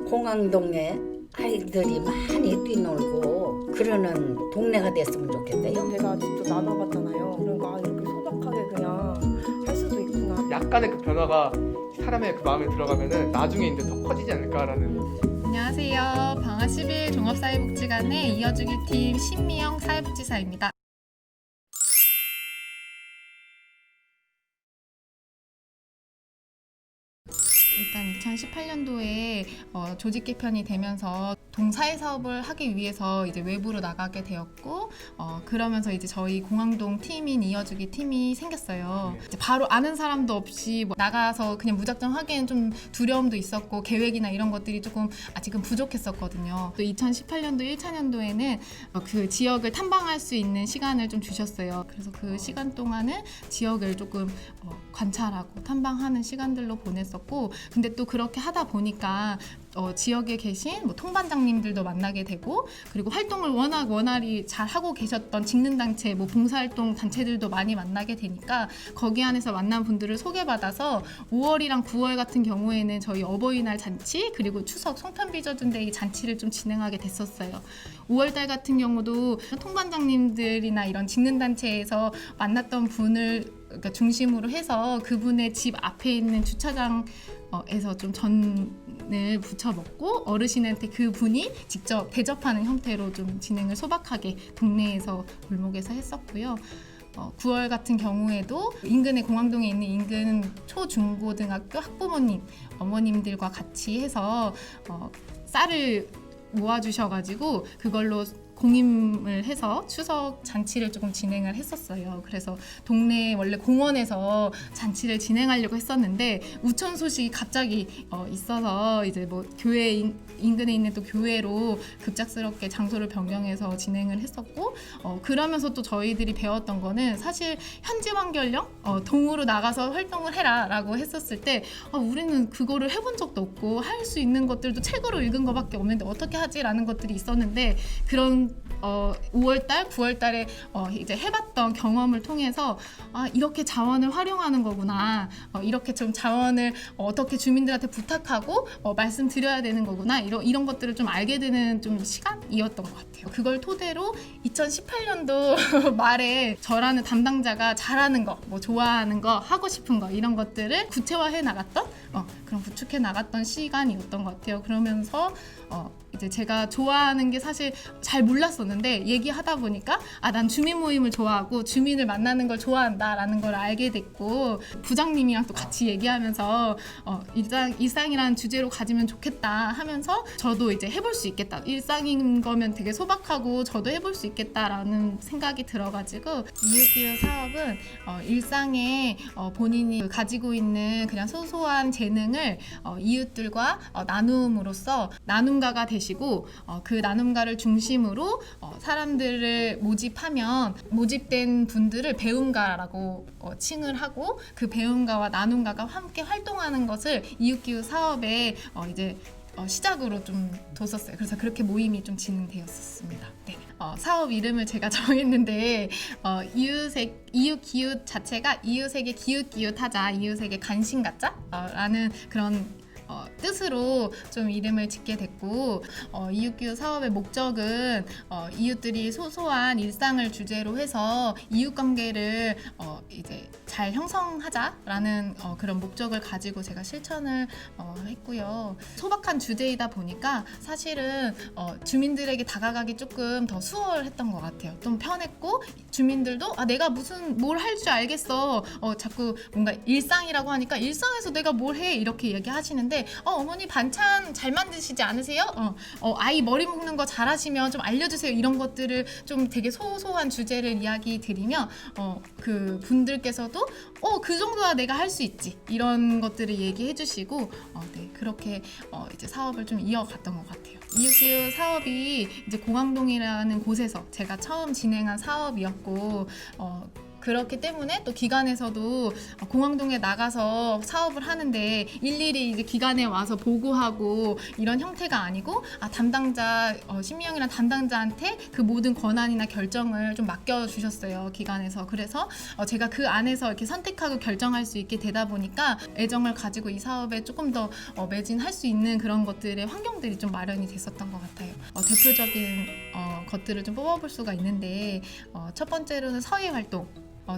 공항동에 아이들이 많이 뛰놀고 그러는 동네가 됐으면 좋겠대요. 제가 직접 나눠봤잖아요. 그러니까 이렇게 소박하게 그냥 할 수도 있구나. 약간의 그 변화가 사람의 그 마음에 들어가면은 나중에 이제 더 커지지 않을까라는. 안녕하세요. 방화 10일 종합사회복지관의 이어주기 팀 신미영 사회복지사입니다. 일단 2018년도에 조직 개편이 되면서 동사회 사업을 하기 위해서 이제 외부로 나가게 되었고 그러면서 이제 저희 공항동 팀인 이어주기 팀이 생겼어요. 이제 바로 아는 사람도 없이 나가서 그냥 무작정 하기에는 좀 두려움도 있었고 계획이나 이런 것들이 조금 아직은 부족했었거든요. 또 2018년도 1차년도에는 그 지역을 탐방할 수 있는 시간을 좀 주셨어요. 그래서 그 시간 동안은 지역을 조금 관찰하고 탐방하는 시간들로 보냈었고, 근데 또 그렇게 하다 보니까 지역에 계신 통반장님들도 만나게 되고, 그리고 활동을 원활히 잘 하고 계셨던 직능단체, 봉사활동 단체들도 많이 만나게 되니까 거기 안에서 만난 분들을 소개받아서 5월이랑 9월 같은 경우에는 저희 어버이날 잔치 그리고 추석 송편비저든데이 잔치를 좀 진행하게 됐었어요. 5월달 같은 경우도 통반장님들이나 이런 직능단체에서 만났던 분을 중심으로 해서 그분의 집 앞에 있는 주차장에서 좀 전을 부쳐 먹고 어르신한테 그분이 직접 대접하는 형태로 좀 진행을 소박하게 동네에서 골목에서 했었고요. 9월 같은 경우에도 인근의 공항동에 있는 인근 초중고등학교 학부모님, 어머님들과 같이 해서 쌀을 모아주셔가지고 그걸로 공임을 해서 추석 잔치를 조금 진행을 했었어요. 그래서 동네 원래 공원에서 잔치를 진행하려고 했었는데 우천 소식이 갑자기 있어서 이제 교회 인근에 있는 또 교회로 급작스럽게 장소를 변경해서 진행을 했었고, 그러면서 또 저희들이 배웠던 거는 사실 현지 완결령 동으로 나가서 활동을 해라라고 했었을 때 우리는 그거를 해본 적도 없고 할 수 있는 것들도 책으로 읽은 것밖에 없는데 어떻게 하지라는 것들이 있었는데, 그런 5월달, 9월달에 이제 해봤던 경험을 통해서 이렇게 자원을 활용하는 거구나, 이렇게 좀 자원을 어떻게 주민들한테 부탁하고 말씀드려야 되는 거구나, 이런 것들을 좀 알게 되는 좀 시간이었던 것 같아요. 그걸 토대로 2018년도 말에 저라는 담당자가 잘하는 거, 좋아하는 거, 하고 싶은 거 이런 것들을 구체화해 나갔던 그런 구축해 나갔던 시간이었던 것 같아요. 그러면서 이제 제가 좋아하는 게 사실 잘 몰랐었는데 얘기하다 보니까 난 주민 모임을 좋아하고 주민을 만나는 걸 좋아한다라는 걸 알게 됐고, 부장님이랑 또 같이 얘기하면서 일상이라는 주제로 가지면 좋겠다 하면서 저도 이제 해볼 수 있겠다, 일상인 거면 되게 소박하고 저도 해볼 수 있겠다라는 생각이 들어가지고, 이웃기웃 사업은 일상에 본인이 가지고 있는 그냥 소소한 재능을 이웃들과 나눔으로써 나눔가가 되시고, 그 나눔가를 중심으로 사람들을 모집하면 모집된 분들을 배움가라고 칭을 하고, 그 배움가와 나눔가가 함께 활동하는 것을 이웃기웃 사업의 이제 시작으로 좀 뒀었어요. 그래서 그렇게 모임이 좀 진행되었었습니다. 네. 사업 이름을 제가 정했는데 이웃기웃 자체가 이웃에게 기웃기웃하자, 이웃에게 관심 갖자 라는 그런 뜻으로 좀 이름을 짓게 됐고, 이웃기웃 사업의 목적은 이웃들이 소소한 일상을 주제로 해서 이웃관계를 이제 잘 형성하자라는 그런 목적을 가지고 제가 실천을 했고요. 소박한 주제이다 보니까 사실은 주민들에게 다가가기 조금 더 수월했던 것 같아요. 좀 편했고, 주민들도 내가 뭘 할 줄 알겠어, 자꾸 뭔가 일상이라고 하니까 일상에서 내가 뭘 해 이렇게 얘기하시는데, 어머니 반찬 잘 만드시지 않으세요? 아이 머리 묶는 거 잘하시면 좀 알려주세요. 이런 것들을 좀 되게 소소한 주제를 이야기 드리면 그 분들께서도 그 정도야 내가 할 수 있지, 이런 것들을 얘기해 주시고, 네, 그렇게 이제 사업을 좀 이어갔던 것 같아요. 이웃기웃 사업이 이제 공항동이라는 곳에서 제가 처음 진행한 사업이었고, 그렇기 때문에 또 기관에서도 공항동에 나가서 사업을 하는데 일일이 이제 기관에 와서 보고하고 이런 형태가 아니고 담당자 신미영이란 담당자한테 그 모든 권한이나 결정을 좀 맡겨주셨어요, 기관에서. 그래서 제가 그 안에서 이렇게 선택하고 결정할 수 있게 되다 보니까 애정을 가지고 이 사업에 조금 더 매진할 수 있는 그런 것들의 환경들이 좀 마련이 됐었던 것 같아요. 대표적인 것들을 좀 뽑아볼 수가 있는데 첫 번째로는 서예 활동.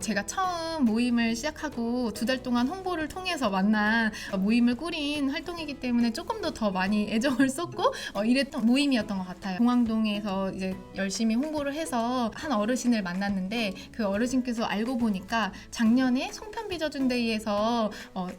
제가 처음 모임을 시작하고 2달 동안 홍보를 통해서 만난 모임을 꾸린 활동이기 때문에 조금 더 많이 애정을 쏟고 이랬던 모임이었던 것 같아요. 공항동에서 이제 열심히 홍보를 해서 한 어르신을 만났는데 그 어르신께서 알고 보니까 작년에 송편빚어준데이에서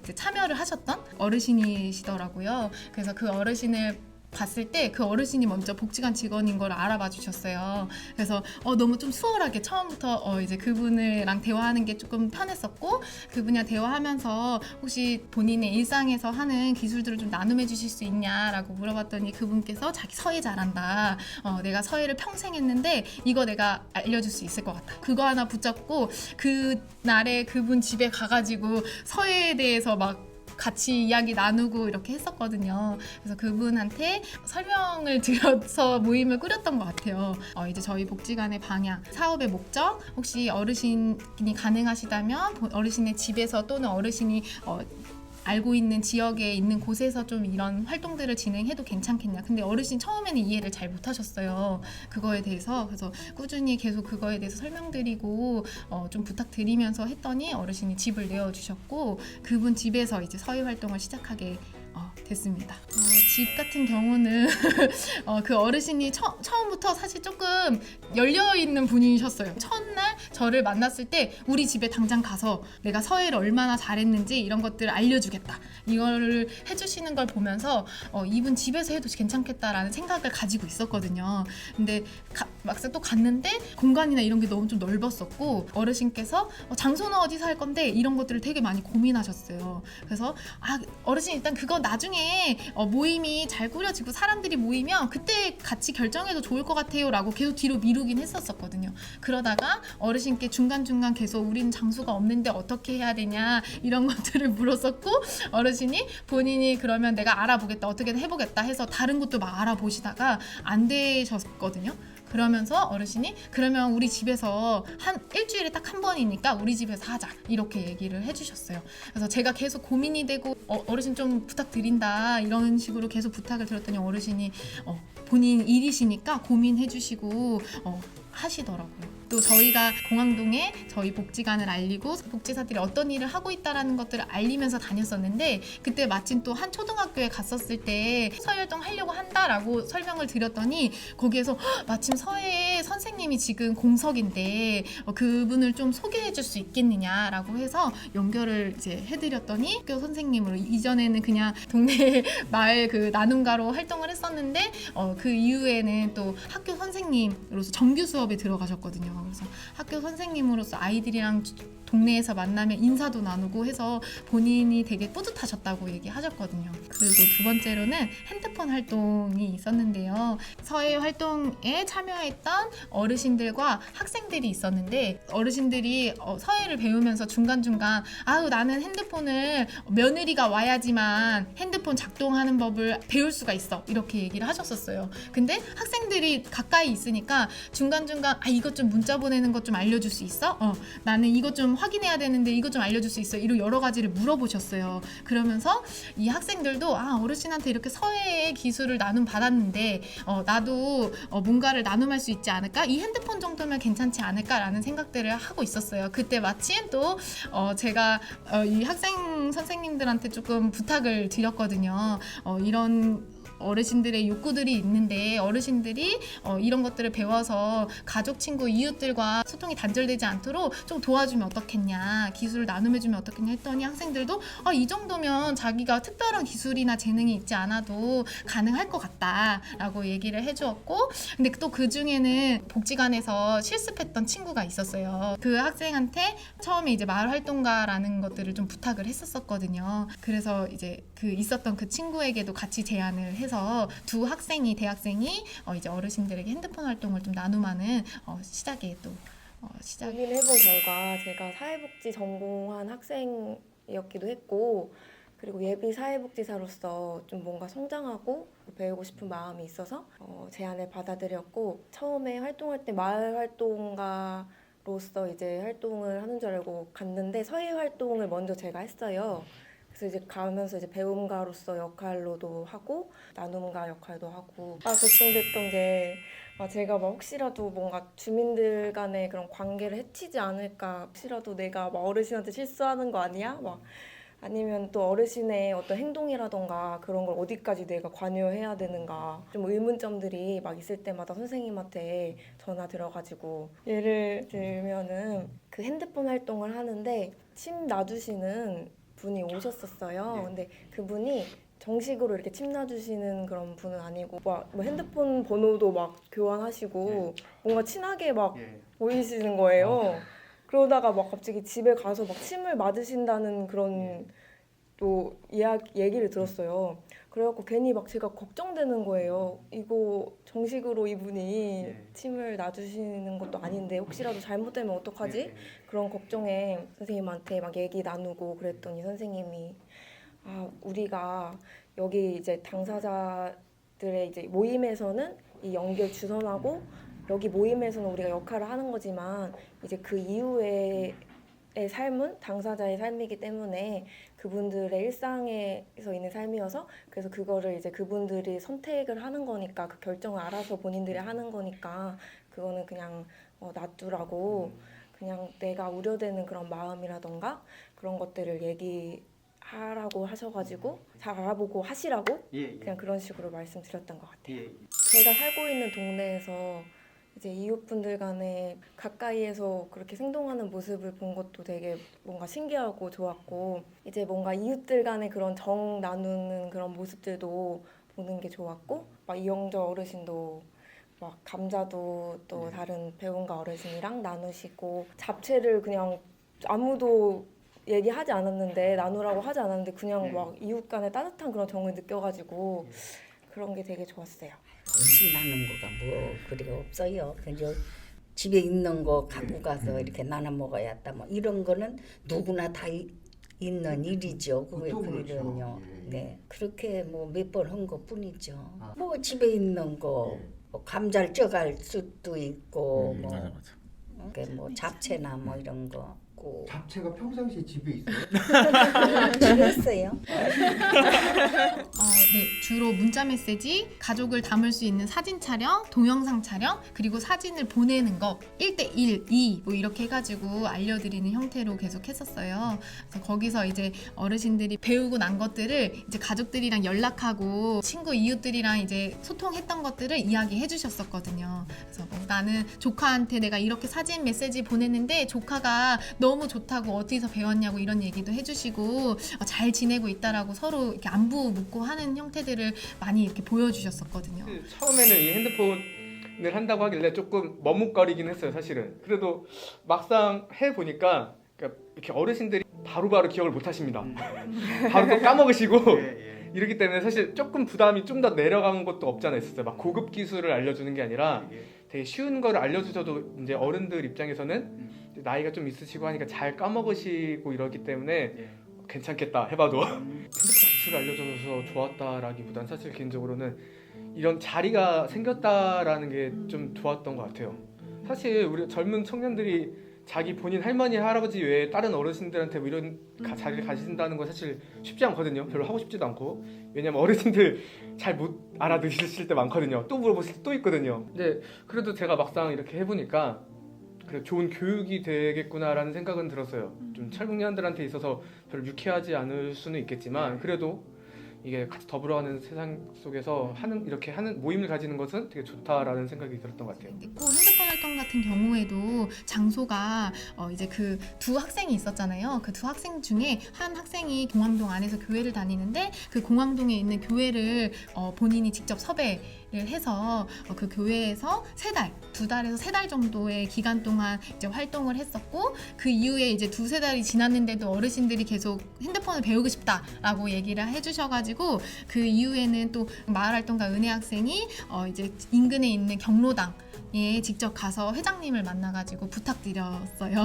이제 참여를 하셨던 어르신이시더라고요. 그래서 그 어르신을 봤을 때 그 어르신이 먼저 복지관 직원인 걸 알아봐 주셨어요. 그래서 너무 좀 수월하게 처음부터 이제 그분이랑 대화하는 게 조금 편했었고, 그분이랑 대화하면서 혹시 본인의 일상에서 하는 기술들을 좀 나눔해 주실 수 있냐라고 물어봤더니 그분께서 자기 서예 잘한다. 내가 서예를 평생 했는데 이거 내가 알려줄 수 있을 것 같다. 그거 하나 붙잡고 그날에 그분 집에 가가지고 서예에 대해서 막 같이 이야기 나누고 이렇게 했었거든요. 그래서 그분한테 설명을 드려서 모임을 꾸렸던 것 같아요. 이제 저희 복지관의 방향, 사업의 목적, 혹시 어르신이 가능하시다면 어르신의 집에서 또는 어르신이 알고 있는 지역에 있는 곳에서 좀 이런 활동들을 진행해도 괜찮겠냐. 근데 어르신 처음에는 이해를 잘 못하셨어요. 그거에 대해서. 그래서 꾸준히 계속 그거에 대해서 설명드리고 좀 부탁드리면서 했더니 어르신이 집을 내어주셨고 그분 집에서 이제 서예 활동을 시작하게 됐습니다. 집 같은 경우는 그 어르신이 처음부터 사실 조금 열려있는 분이셨어요. 첫날 저를 만났을 때 우리 집에 당장 가서 내가 서예를 얼마나 잘했는지 이런 것들을 알려주겠다. 이거를 해주시는 걸 보면서 이분 집에서 해도 괜찮겠다라는 생각을 가지고 있었거든요. 근데 막상 또 갔는데 공간이나 이런 게 너무 좀 넓었었고 어르신께서 장소는 어디서 할 건데 이런 것들을 되게 많이 고민하셨어요. 그래서 어르신 일단 그거 나중에 모임이 잘 꾸려지고 사람들이 모이면 그때 같이 결정해도 좋을 것 같아요 라고 계속 뒤로 미루긴 했었거든요. 그러다가 어르신께 중간중간 계속 우리는 장소가 없는데 어떻게 해야 되냐 이런 것들을 물었었고 어르신이 본인이 그러면 내가 알아보겠다 어떻게든 해보겠다 해서 다른 곳도 막 알아보시다가 안 되셨거든요. 그러면서 어르신이 그러면 우리 집에서 일주일에 딱 한 번이니까 우리 집에서 하자 이렇게 얘기를 해주셨어요. 그래서 제가 계속 고민이 되고 어르신 좀 부탁드린다 이런 식으로 계속 부탁을 드렸더니 어르신이 본인 일이시니까 고민해 주시고 하시더라고요. 또 저희가 공항동에 저희 복지관을 알리고 복지사들이 어떤 일을 하고 있다라는 것들을 알리면서 다녔었는데 그때 마침 또 한 초등학교에 갔었을 때 서예활동 하려고 한다라고 설명을 드렸더니 거기에서 마침 서예 선생님이 지금 공석인데 그분을 좀 소개해 줄 수 있겠느냐라고 해서 연결을 이제 해드렸더니 학교 선생님으로 이전에는 그냥 동네 마을 그 나눔가로 활동을 했었는데 그 이후에는 또 학교 선생님으로서 정규 수업에 들어가셨거든요. 그래서 학교 선생님으로서 아이들이랑 동네에서 만나면 인사도 나누고 해서 본인이 되게 뿌듯하셨다고 얘기하셨거든요. 그리고 두 번째로는 핸드폰 활동이 있었는데요. 서예 활동에 참여했던 어르신들과 학생들이 있었는데 어르신들이 서예를 배우면서 중간중간 나는 핸드폰을 며느리가 와야지만 핸드폰 작동하는 법을 배울 수가 있어 이렇게 얘기를 하셨었어요. 근데 학생들이 가까이 있으니까 중간중간 이것 좀 문자 보내는 것 좀 알려줄 수 있어? 나는 이것 좀 확인해야 되는데 이것 좀 알려줄 수 있어? 이런 여러 가지를 물어보셨어요. 그러면서 이 학생들도 어르신한테 이렇게 서예의 기술을 나눔 받았는데 나도 뭔가를 나눔할 수 있지 않을까? 이 핸드폰 정도면 괜찮지 않을까라는 생각들을 하고 있었어요. 그때 마침 또 제가 이 학생 선생님들한테 조금 부탁을 드렸거든요. 이런 어르신들의 욕구들이 있는데 어르신들이 이런 것들을 배워서 가족, 친구, 이웃들과 소통이 단절되지 않도록 좀 도와주면 어떻겠냐, 기술을 나눔해주면 어떻겠냐 했더니 학생들도 이 정도면 자기가 특별한 기술이나 재능이 있지 않아도 가능할 것 같다라고 얘기를 해주었고, 근데 또 그 중에는 복지관에서 실습했던 친구가 있었어요. 그 학생한테 처음에 이제 마을 활동가라는 것들을 좀 부탁을 했었거든요. 그래서 이제 있었던 그 친구에게도 같이 제안을 해서 두 학생이 대학생이 이제 어르신들에게 핸드폰 활동을 좀 나눔하는 시작에 또 시작. 고민을 해본 결과 제가 사회복지 전공한 학생이었기도 했고 그리고 예비 사회복지사로서 좀 뭔가 성장하고 배우고 싶은 마음이 있어서 제안을 받아들였고 처음에 활동할 때 마을 활동가로서 이제 활동을 하는 줄 알고 갔는데 서예 활동을 먼저 제가 했어요. 그래서 이제 가면서 이제 배움가로서 역할로도 하고 나눔가 역할도 하고 걱정됐던 게 제가 막 혹시라도 뭔가 주민들 간의 그런 관계를 해치지 않을까 혹시라도 내가 막 어르신한테 실수하는 거 아니야? 막 아니면 또 어르신의 어떤 행동이라던가 그런 걸 어디까지 내가 관여해야 되는가 좀 의문점들이 막 있을 때마다 선생님한테 전화 들어가지고 예를 들면은 그 핸드폰 활동을 하는데 침 놔주시는 분이 오셨었어요. 근데 그분이 정식으로 이렇게 침 놔주시는 그런 분은 아니고 뭐 핸드폰 번호도 막 교환하시고 뭔가 친하게 막 보이시는 거예요. 그러다가 막 갑자기 집에 가서 막 침을 맞으신다는 그런 또 얘기를 들었어요. 그래갖고 괜히 막 제가 걱정되는 거예요. 이거 정식으로 이분이 침을 놔주시는 것도 아닌데 혹시라도 잘못되면 어떡하지? 그런 걱정에 선생님한테 막 얘기 나누고 그랬더니 선생님이 우리가 여기 이제 당사자들의 이제 모임에서는 이 연결 주선하고 여기 모임에서는 우리가 역할을 하는 거지만 이제 그 이후의 삶은 당사자의 삶이기 때문에 그분들의 일상에서 있는 삶이어서 그래서 그거를 이제 그분들이 선택을 하는 거니까 그 결정을 알아서 본인들이 하는 거니까 그거는 그냥 놔두라고 그냥 내가 우려되는 그런 마음이라던가 그런 것들을 얘기하라고 하셔가지고 잘 알아보고 하시라고 그냥 그런 식으로 말씀드렸던 것 같아요. 제가 살고 있는 동네에서 이제 이웃분들 간에 가까이에서 그렇게 생동하는 모습을 본 것도 되게 뭔가 신기하고 좋았고 이제 뭔가 이웃들 간의 그런 정 나누는 그런 모습들도 보는 게 좋았고 막 이영저 어르신도 막 감자도 또 다른 배움가 어르신이랑 나누시고 잡채를 그냥 아무도 얘기하지 않았는데 나누라고 하지 않았는데 그냥 막 이웃 간의 따뜻한 그런 정을 느껴가지고 그런 게 되게 좋았어요. 음식 나눈 거가 뭐 그리 없어요. 그저 집에 있는 거 갖고 가서 이렇게 나눠 먹어야 한다. 뭐 이런 거는 누구나 다 있는 일이죠. 그거는요. 네, 그렇게 뭐 몇 번 한 것뿐이죠. 뭐 집에 있는 거 뭐 감자를 쪄갈 수도 있고 뭐, 뭐 잡채나 뭐 이런 거. 잡채가 평상시에 집에 있어요? 집에 있어요. 네, 주로 문자 메시지, 가족을 담을 수 있는 사진 촬영, 동영상 촬영, 그리고 사진을 보내는 거 1:1, 2 뭐 이렇게 해가지고 알려드리는 형태로 계속 했었어요. 그래서 거기서 이제 어르신들이 배우고 난 것들을 이제 가족들이랑 연락하고 친구 이웃들이랑 이제 소통했던 것들을 이야기해 주셨었거든요. 그래서 뭐 나는 조카한테 내가 이렇게 사진 메시지 보냈는데 조카가 너무 좋다고 어디서 배웠냐고 이런 얘기도 해주시고 잘 지내고 있다라고 서로 이렇게 안부 묻고 하는 형태들을 많이 이렇게 보여주셨었거든요. 처음에는 이 핸드폰을 한다고 하길래 조금 머뭇거리긴 했어요, 사실은. 그래도 막상 해보니까 이렇게 어르신들이 바로바로 기억을 못 하십니다. 바로 또 까먹으시고 이렇기 때문에 사실 조금 부담이 좀 더 내려간 것도 없지 않아 있었어요. 막 고급 기술을 알려주는 게 아니라 되게 쉬운 거를 알려주셔도 이제 어른들 입장에서는 나이가 좀 있으시고 하니까 잘 까먹으시고 이러기 때문에 괜찮겠다 해봐도 핸드폰 기술을 알려줘서 좋았다라기보단 사실 개인적으로는 이런 자리가 생겼다라는 게 좀 좋았던 것 같아요. 사실 우리 젊은 청년들이 자기 본인 할머니 할아버지 외에 다른 어르신들한테 뭐 이런 자리를 가진다는 건 사실 쉽지 않거든요. 별로 하고 싶지도 않고. 왜냐면 어르신들 잘 못 알아들으실 때 많거든요. 또 물어보실 때 또 있거든요. 근데 그래도 제가 막상 이렇게 해보니까 그래 좋은 교육이 되겠구나라는 생각은 들었어요. 좀 청년들한테 있어서 별로 유쾌하지 않을 수는 있겠지만 그래도 이게 같이 더불어가는 세상 속에서 이렇게 하는 모임을 가지는 것은 되게 좋다라는 생각이 들었던 것 같아요. 꼭 핸드폰 활동 같은 경우에도 장소가 이제 그 두 학생이 있었잖아요. 그 두 학생 중에 한 학생이 공항동 안에서 교회를 다니는데 그 공항동에 있는 교회를 본인이 직접 섭외를 해서 그 교회에서 2달에서 3달 정도의 기간 동안 이제 활동을 했었고 그 이후에 이제 2-3달이 지났는데도 어르신들이 계속 핸드폰을 배우고 싶다라고 얘기를 해주셔가지고 그 이후에는 또 마을활동가 은혜 학생이 이제 인근에 있는 경로당 직접 가서 회장님을 만나가지고 부탁드렸어요.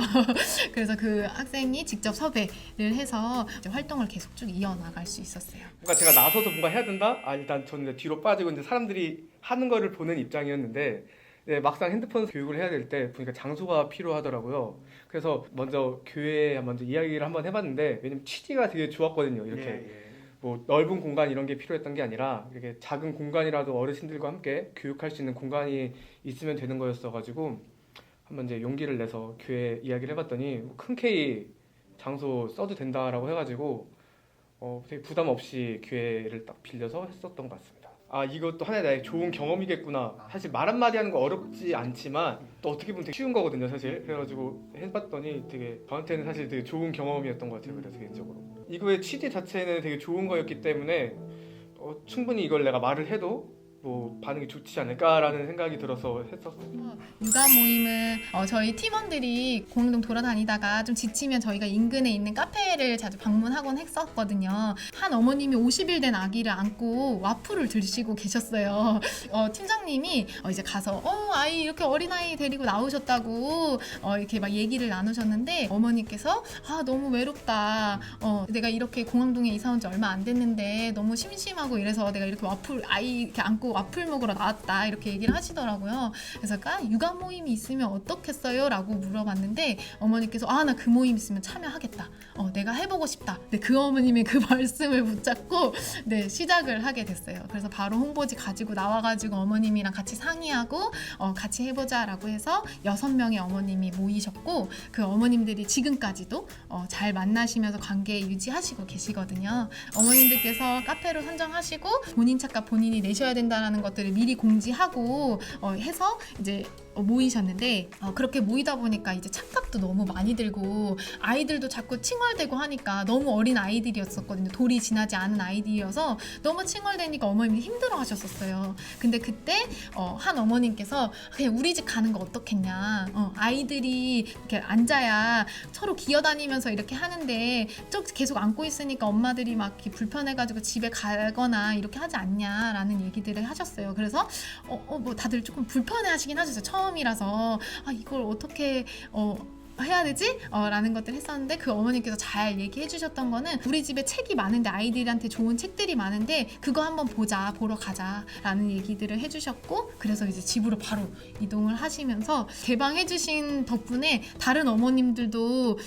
그래서 그 학생이 직접 섭외를 해서 이제 활동을 계속 쭉 이어나갈 수 있었어요. 뭔가 제가 나서서 뭔가 해야 된다? 일단 저는 이제 뒤로 빠지고 이제 사람들이 하는 거를 보는 입장이었는데 네, 막상 핸드폰 교육을 해야 될 때 보니까 장소가 필요하더라고요. 그래서 먼저 교회에 먼저 이야기를 한번 해봤는데 왜냐면 취지가 되게 좋았거든요. 이렇게 뭐 넓은 공간 이런 게 필요했던 게 아니라 이렇게 작은 공간이라도 어르신들과 함께 교육할 수 있는 공간이 있으면 되는 거였어가지고 한번 이제 용기를 내서 교회 이야기를 해봤더니 흔쾌히 장소 써도 된다라고 해가지고 되게 부담 없이 교회를 딱 빌려서 했었던 것 같습니다. 이것도 하나의 나의 좋은 경험이겠구나. 사실 말 한마디 하는 거 어렵지 않지만 또 어떻게 보면 되게 쉬운 거거든요, 사실. 그래가지고 해봤더니 되게 저한테는 사실 되게 좋은 경험이었던 것 같아요. 그래서 개인적으로 이거의 취지 자체는 되게 좋은 거였기 때문에 충분히 이걸 내가 말을 해도 뭐 반응이 좋지 않을까라는 생각이 들어서 했었어요. 육아 모임은 저희 팀원들이 공릉동 돌아다니다가 좀 지치면 저희가 인근에 있는 카페를 자주 방문하곤 했었거든요. 한 어머님이 50일 된 아기를 안고 와플을 드시고 계셨어요. 팀장님이 이제 가서 아이 이렇게 어린아이 데리고 나오셨다고 이렇게 막 얘기를 나누셨는데 어머니께서 너무 외롭다. 내가 이렇게 공항동에 이사 온 지 얼마 안 됐는데 너무 심심하고 이래서 내가 이렇게 와플 아이 이렇게 안고 와플 먹으러 나왔다 이렇게 얘기를 하시더라고요. 그래서 육아 모임이 있으면 어떻겠어요? 라고 물어봤는데 어머니께서 나 그 모임 있으면 참여하겠다. 내가 해보고 싶다. 네, 그 어머님의 그 말씀을 붙잡고 시작을 하게 됐어요. 그래서 바로 홍보지 가지고 나와가지고 어머님이랑 같이 상의하고 같이 해보자라고 해서 6명의 어머님이 모이셨고 그 어머님들이 지금까지도 잘 만나시면서 관계 유지하시고 계시거든요. 어머님들께서 카페로 선정하시고 본인 차값 본인이 내셔야 된다라는 것들을 미리 공지하고 해서 이제 모이셨는데 그렇게 모이다 보니까 이제 차값도 너무 많이 들고 아이들도 자꾸 칭얼대고 하니까 너무 어린 아이들이었었거든요. 돌이 지나지 않은 아이들이어서 너무 칭얼대니까 어머님이 힘들어 하셨었어요. 근데 그때 한 어머님께서 그냥 우리 집 가는 거 어떻겠냐. 아이들이 이렇게 앉아야 서로 기어다니면서 이렇게 하는데 계속 안고 있으니까 엄마들이 막 이렇게 불편해가지고 집에 가거나 이렇게 하지 않냐라는 얘기들을 하셨어요. 그래서 뭐 다들 조금 불편해 하시긴 하셨어요. 처음이라서 이걸 어떻게 해야 되지? 라는 것들 했었는데 그 어머님께서 잘 얘기해 주셨던 거는 우리 집에 책이 많은데 아이들한테 좋은 책들이 많은데 그거 한번 보러 가자 라는 얘기들을 해주셨고 그래서 이제 집으로 바로 이동을 하시면서 개방해 주신 덕분에 다른 어머님들도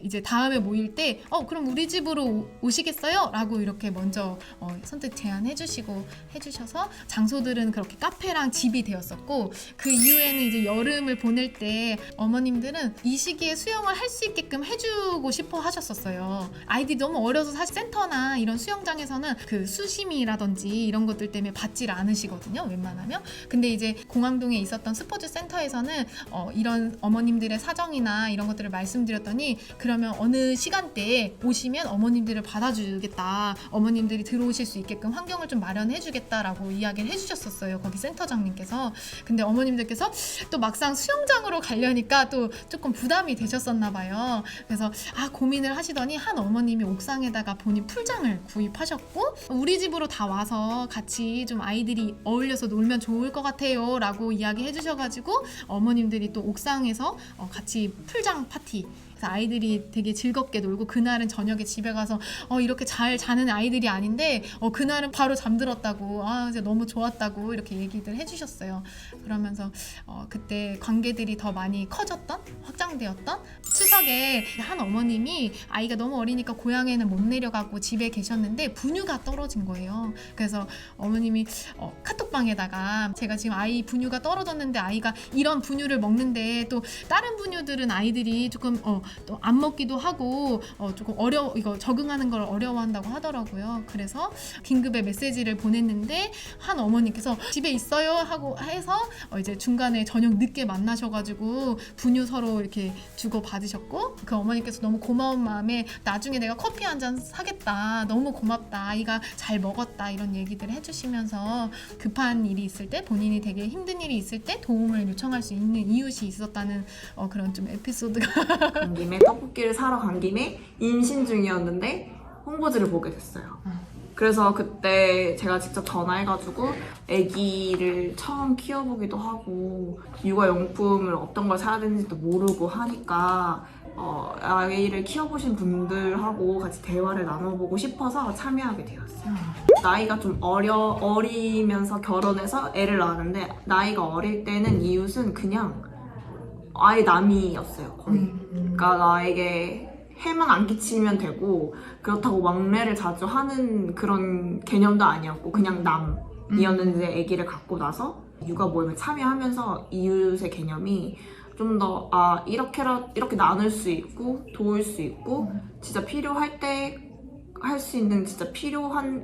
이제 다음에 모일 때 그럼 우리 집으로 오시겠어요? 라고 이렇게 먼저 선뜻 제안해 주시고 해주셔서 장소들은 그렇게 카페랑 집이 되었었고 그 이후에는 이제 여름을 보낼 때 어머님들은 이 시기에 수영을 할 수 있게끔 해주고 싶어 하셨었어요. 아이들이 너무 어려서 사실 센터나 이런 수영장에서는 그 수심이라든지 이런 것들 때문에 받질 않으시거든요. 웬만하면. 근데 이제 공항동에 있었던 스포츠 센터에서는 이런 어머님들의 사정이나 이런 것들을 말씀드렸더니 그러면 어느 시간대에 오시면 어머님들을 받아주겠다. 어머님들이 들어오실 수 있게끔 환경을 좀 마련해 주겠다라고 이야기를 해주셨었어요. 거기 센터장님께서. 근데 어머님들께서 또 막상 수영장으로 가려니까 또 조금 부담이 되셨었나 봐요. 그래서 고민을 하시더니 한 어머님이 옥상에다가 본인 풀장을 구입하셨고 우리 집으로 다 와서 같이 좀 아이들이 어울려서 놀면 좋을 것 같아요 라고 이야기해 주셔가지고 어머님들이 또 옥상에서 같이 풀장 파티 아이들이 되게 즐겁게 놀고 그날은 저녁에 집에 가서 이렇게 잘 자는 아이들이 아닌데 그날은 바로 잠들었다고 이제 너무 좋았다고 이렇게 얘기들 해주셨어요. 그러면서 그때 관계들이 더 많이 커졌던 확장되었던 추석에 한 어머님이 아이가 너무 어리니까 고향에는 못 내려가고 집에 계셨는데 분유가 떨어진 거예요. 그래서 어머님이 카톡방에다가 제가 지금 아이 분유가 떨어졌는데 아이가 이런 분유를 먹는데 또 다른 분유들은 아이들이 조금 또 안 먹기도 하고 조금 이거 적응하는 걸 어려워한다고 하더라고요. 그래서 긴급의 메시지를 보냈는데 한 어머니께서 집에 있어요 하고 해서 이제 중간에 저녁 늦게 만나셔가지고 분유 서로 이렇게 주고 받으셨고 그 어머니께서 너무 고마운 마음에 나중에 내가 커피 한 잔 사겠다. 너무 고맙다. 아이가 잘 먹었다. 이런 얘기들을 해주시면서 급한 일이 있을 때 본인이 되게 힘든 일이 있을 때 도움을 요청할 수 있는 이웃이 있었다는 그런 좀 에피소드가 간 김에 떡볶이를 사러 간 김에 임신 중이었는데 홍보지를 보게 됐어요. 그래서 그때 제가 직접 전화해가지고 아기를 처음 키워보기도 하고 육아용품을 어떤 걸 사야 되는지도 모르고 하니까 아이를 키워보신 분들하고 같이 대화를 나눠보고 싶어서 참여하게 되었어요. 나이가 좀 어리면서 결혼해서 애를 낳았는데 나이가 어릴 때는 이웃은 그냥 아예 남이었어요, 거의. 그러니까 나에게 해만 안 끼치면 되고 그렇다고 왕래를 자주 하는 그런 개념도 아니었고 그냥 남이었는데 아기를 갖고 나서 육아 모임에 참여하면서 이웃의 개념이 좀 더 이렇게 나눌 수 있고 도울 수 있고 진짜 필요할 때 할 수 있는 진짜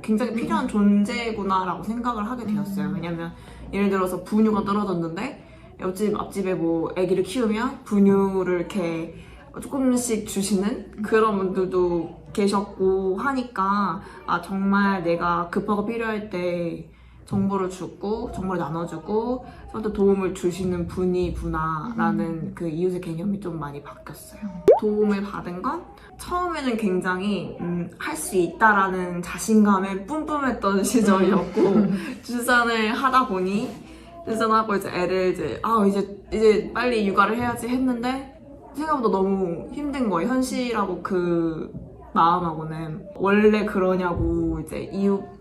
굉장히 필요한 존재구나라고 생각을 하게 되었어요. 왜냐면 예를 들어서 분유가 떨어졌는데 옆집 앞집에 뭐 아기를 키우면 분유를 이렇게 조금씩 주시는 그런 분들도 계셨고 하니까 정말 내가 급하고 필요할 때 정보를 주고 정보를 나눠주고 저한테 도움을 주시는 분이구나라는 그 이웃의 개념이 좀 많이 바뀌었어요. 도움을 받은 건 처음에는 굉장히 할 수 있다라는 자신감에 뿜뿜했던 시절이었고 출산을 하다 보니 출산하고 이제 애를 이제 빨리 육아를 해야지 했는데 생각보다 너무 힘든 거예요. 현실하고 그 마음하고는. 원래 그러냐고 이제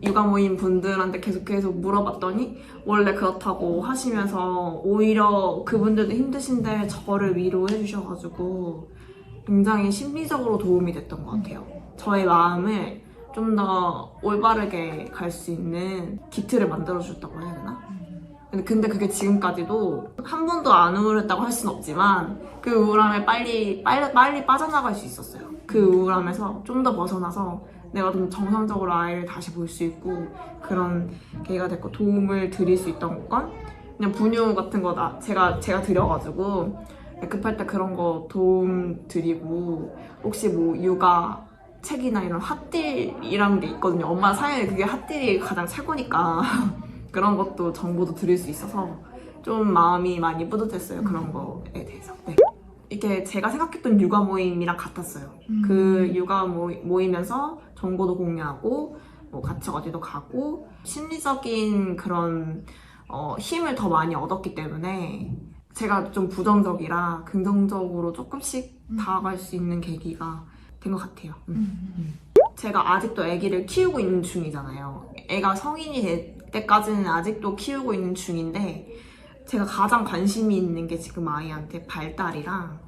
육아 모임 분들한테 계속 물어봤더니 원래 그렇다고 하시면서 오히려 그분들도 힘드신데 저를 위로해 주셔가지고 굉장히 심리적으로 도움이 됐던 것 같아요. 저의 마음을 좀 더 올바르게 갈 수 있는 기틀을 만들어줬다고 해야 되나? 근데 그게 지금까지도 한 번도 안 우울했다고 할 순 없지만 그 우울함에 빨리 빠져나갈 수 있었어요. 그 우울함에서 좀 더 벗어나서 내가 좀 정상적으로 아이를 다시 볼 수 있고 그런 계기가 됐고 도움을 드릴 수 있던 건 그냥 분유 같은 거 제가 드려가지고 급할 때 그런 거 도움 드리고 혹시 뭐 육아 책이나 이런 핫딜이라는 게 있거든요. 엄마 사연에 그게 핫딜이 가장 최고니까 그런 것도 정보도 드릴 수 있어서 좀 마음이 많이 뿌듯했어요. 그런 거에 대해서. 네. 이게 제가 생각했던 육아 모임이랑 같았어요. 그 육아 모이면서 정보도 공유하고 뭐 같이 어디도 가고 심리적인 그런 힘을 더 많이 얻었기 때문에 제가 좀 부정적이라 긍정적으로 조금씩 다가갈 수 있는 계기가 된 것 같아요. 제가 아직도 아기를 키우고 있는 중이잖아요. 애가 성인이 될 때까지는 아직도 키우고 있는 중인데 제가 가장 관심이 있는 게 지금 아이한테 발달이랑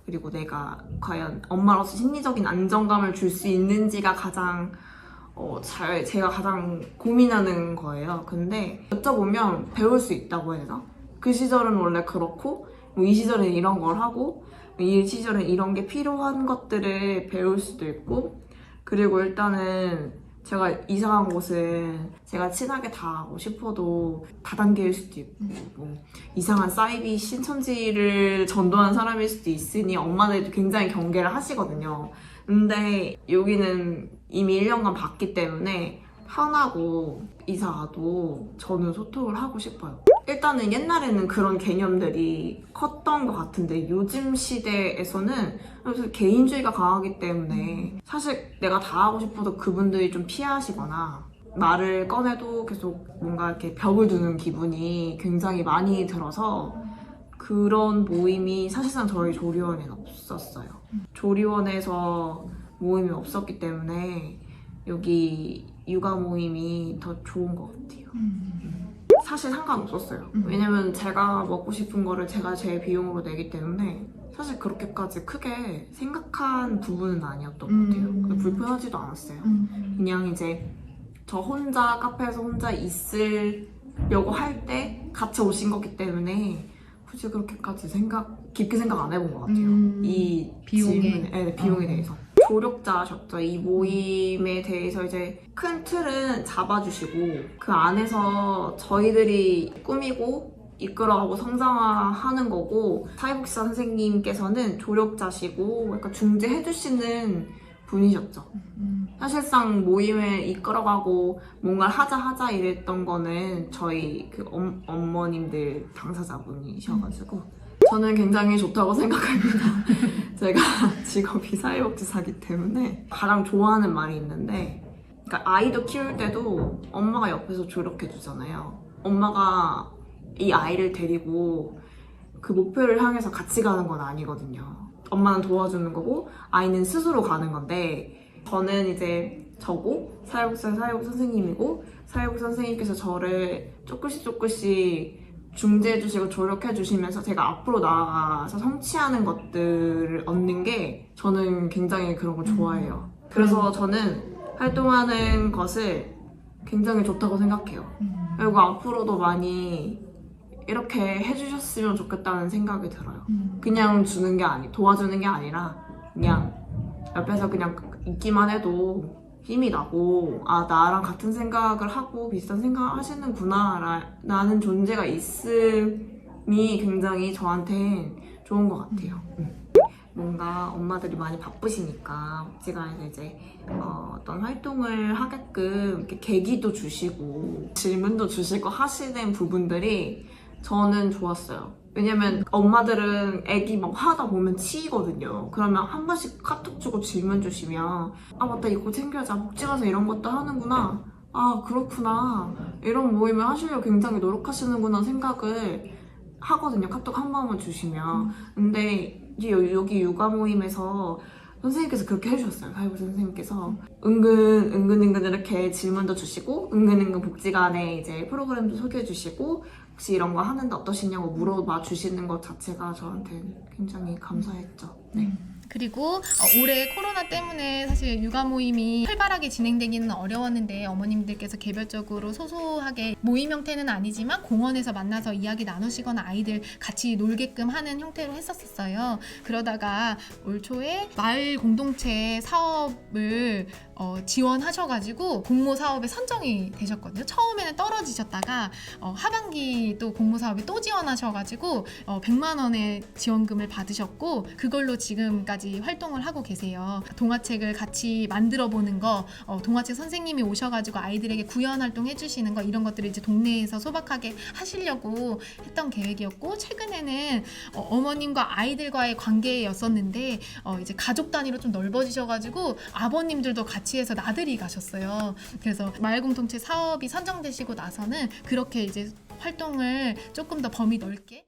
그리고 내가 과연 엄마로서 심리적인 안정감을 줄 수 있는지가 가장 제가 가장 고민하는 거예요. 근데 여쭤보면 배울 수 있다고 해야 되나? 그 시절은 원래 그렇고 이 시절은 이런 걸 하고 이 시절은 이런 게 필요한 것들을 배울 수도 있고 그리고 일단은 제가 이사한 곳은 제가 친하게 다하고 싶어도 다단계일 수도 있고 뭐 이상한 사이비 신천지를 전도하는 사람일 수도 있으니 엄마들도 굉장히 경계를 하시거든요. 근데 여기는 이미 1년간 봤기 때문에 편하고 이사가도 저는 소통을 하고 싶어요. 일단은 옛날에는 그런 개념들이 컸던 것 같은데 요즘 시대에서는 개인주의가 강하기 때문에 사실 내가 다 하고 싶어도 그분들이 좀 피하시거나 말을 꺼내도 계속 뭔가 이렇게 벽을 두는 기분이 굉장히 많이 들어서 그런 모임이 사실상 저희 조리원에는 없었어요. 조리원에서 모임이 없었기 때문에 여기 육아 모임이 더 좋은 것 같아요. 사실 상관없었어요. 왜냐면 제가 먹고 싶은 거를 제가 제 비용으로 내기 때문에 사실 그렇게까지 크게 생각한 부분은 아니었던 것 같아요. 불편하지도 않았어요. 그냥 이제 저 혼자 카페에서 혼자 있으려고 할 때 같이 오신 거기 때문에 굳이 그렇게까지 깊게 생각 안 해본 것 같아요. 이 비용에 대해서. 조력자셨죠. 이 모임에 대해서 이제 큰 틀은 잡아주시고 그 안에서 저희들이 꾸미고 이끌어가고 성장화하는 거고 사회복지사 선생님께서는 조력자시고 약간 중재해주시는 분이셨죠. 사실상 모임을 이끌어가고 뭔가를 하자 이랬던 거는 저희 그 어머님들 당사자분이셔가지고 저는 굉장히 좋다고 생각합니다. 제가 직업이 사회복지사이기 때문에 가장 좋아하는 말이 있는데 그러니까 아이도 키울 때도 엄마가 옆에서 조력해 주잖아요. 엄마가 이 아이를 데리고 그 목표를 향해서 같이 가는 건 아니거든요. 엄마는 도와주는 거고 아이는 스스로 가는 건데, 저는 이제 저고 사회복지사 사회복 선생님이고 사회복 선생님께서 저를 조금씩 중재해 주시고 조력해 주시면서 제가 앞으로 나아가서 성취하는 것들을 얻는 게 저는 굉장히 그런 걸 좋아해요. 그래서 저는 활동하는 것을 굉장히 좋다고 생각해요. 그리고 앞으로도 많이 이렇게 해주셨으면 좋겠다는 생각이 들어요. 그냥 주는 게 도와주는 게 아니라 그냥 옆에서 그냥 있기만 해도 힘이 나고, 아, 나랑 같은 생각을 하고 비슷한 생각을 하시는구나 라는 존재가 있음이 굉장히 저한텐 좋은 것 같아요. 뭔가 엄마들이 많이 바쁘시니까 복지관에서 이제 어떤 활동을 하게끔 이렇게 계기도 주시고 질문도 주시고 하시는 부분들이 저는 좋았어요. 왜냐면 엄마들은 애기 막 하다 보면 치이거든요. 그러면 한 번씩 카톡 주고 질문 주시면, 아 맞다, 이거 챙겨야지, 복지가서 이런 것도 하는구나, 아 그렇구나, 이런 모임을 하시려고 굉장히 노력하시는구나 생각을 하거든요. 카톡 한 번만 주시면. 근데 이제 여기 육아 모임에서 선생님께서 그렇게 해주셨어요. 사회복 선생님께서 은근 이렇게 질문도 주시고 은근 복지관에 이제 프로그램도 소개해 주시고 혹시 이런 거 하는데 어떠시냐고 물어봐 주시는 것 자체가 저한테는 굉장히 감사했죠. 네. 그리고 올해 코로나 때문에 사실 육아 모임이 활발하게 진행되기는 어려웠는데 어머님들께서 개별적으로 소소하게 모임 형태는 아니지만 공원에서 만나서 이야기 나누시거나 아이들 같이 놀게끔 하는 형태로 했었어요. 그러다가 올 초에 마을 공동체 사업을 지원하셔가지고 공모 사업에 선정이 되셨거든요. 처음에는 떨어지셨다가 하반기 또 공모 사업에 또 지원하셔가지고 100만 원의 지원금을 받으셨고 그걸로 지금까지 활동을 하고 계세요. 동화책을 같이 만들어 보는 거, 동화책 선생님이 오셔가지고 아이들에게 구연 활동 해주시는 거, 이런 것들을 이제 동네에서 소박하게 하시려고 했던 계획이었고, 최근에는 어머님과 아이들과의 관계였었는데 이제 가족 단위로 좀 넓어지셔가지고 아버님들도 같이 해서 나들이 가셨어요. 그래서 마을 공동체 사업이 선정되시고 나서는 그렇게 이제 활동을 조금 더 범위 넓게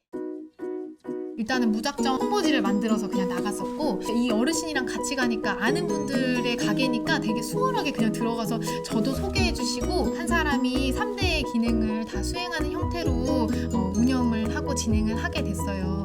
일단은 무작정 홍보지를 만들어서 그냥 나갔었고, 이 어르신이랑 같이 가니까 아는 분들의 가게니까 되게 수월하게 그냥 들어가서 저도 소개해 주시고 한 사람이 3대의 기능을 다 수행하는 형태로 운영을 하고 진행을 하게 됐어요.